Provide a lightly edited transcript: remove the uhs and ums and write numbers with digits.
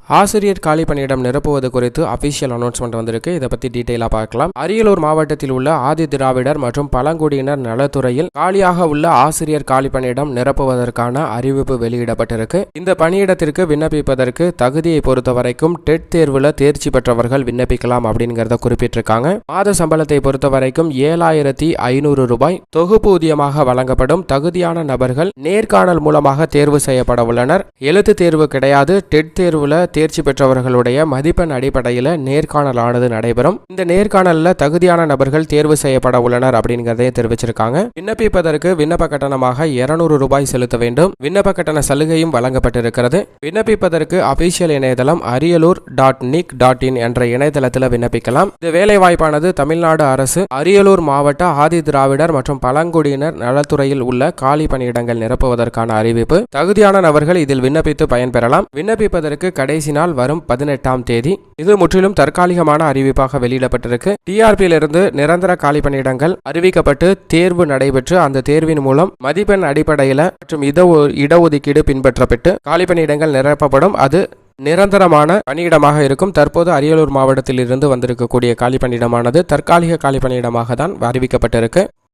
ஆசிரியர் காலி பணியிடம் நிரப்புவது குறித்து அபிஷியல் அனௌன்ஸ்மெண்ட் வந்திருக்கு. இதை பத்தி டீடைலா பார்க்கலாம். அரியலூர் மாவட்டத்தில் உள்ள ஆதி திராவிடர் மற்றும் பழங்குடியினர் நலத்துறையில் காலியாக உள்ள ஆசிரியர் காலி பணியிடம் நிரப்புவதற்கான அறிவிப்பு வெளியிடப்பட்டிருக்கு. இந்த பணியிடத்திற்கு விண்ணப்பிப்பதற்கு தகுதியை பொறுத்த வரைக்கும் டெட் தேர்வுல தேர்ச்சி பெற்றவர்கள் விண்ணப்பிக்கலாம் அப்படிங்கறத குறிப்பிட்டிருக்காங்க. மாத சம்பளத்தை பொறுத்த வரைக்கும் 7,500 ரூபாய் தொகுப்பு ஊதியமாக வழங்கப்படும். தகுதியான நபர்கள் நேர்காணல் மூலமாக தேர்வு செய்யப்பட உள்ளனர். எழுத்து தேர்வு கிடையாது. டெட் தேர்வுல தேர்ச்சி பெற்றவர்களுடைய மதிப்பெண் அடிப்படையில் நேர்காணலானது நடைபெறும். இந்த நேர்காணலில் தகுதியான நபர்கள் தேர்வு செய்யப்பட உள்ளனர் அப்படிங்கிறதையும் தெரிவிச்சிருக்காங்க. விண்ணப்பிப்பதற்கு விண்ணப்ப கட்டணமாக 200 ரூபாய் செலுத்த வேண்டும். விண்ணப்ப கட்டண சலுகையும் வழங்கப்பட்டிருக்கிறது. விண்ணப்பிப்பதற்கு அபிஷியல் இணையதளம் ariyalur.nic.in என்ற இணையதளத்தில் விண்ணப்பிக்கலாம். இந்த வேலை வாய்ப்பானது தமிழ்நாடு அரசு அரியலூர் மாவட்ட ஆதி திராவிடர் மற்றும் பழங்குடியினர் நலத்துறையில் உள்ள காலி பணியிடங்கள் நிரப்புவதற்கான அறிவிப்பு. தகுதியான நபர்கள் இதில் விண்ணப்பித்து பயன்பெறலாம். விண்ணப்பிப்பதற்கு கடைசி நாள் வரும் 18ஆம் தேதி. இது முற்றிலும் தற்காலிகமான அறிவிப்பாக வெளியிடப்பட்டிருக்கு. டிஆர்பியிலிருந்து நிரந்தர காலி பணியிடங்கள் அறிவிக்கப்பட்டு தேர்வு நடைபெற்று அந்த தேர்வின் மூலம் மதிப்பெண் அடிப்படையில் மற்றும் இடஒதுக்கீடு பின்பற்றப்பட்டு காலி பணியிடங்கள் நிரப்பப்படும். அது நிரந்தரமான பணியிடமாக இருக்கும். தற்போது அரியலூர் மாவட்டத்தில் இருந்து வந்திருக்கக்கூடிய காலி பணியிடமானது தற்காலிக காலி பணியிடமாக தான் அறிவிக்கப்பட்டிருக்கு.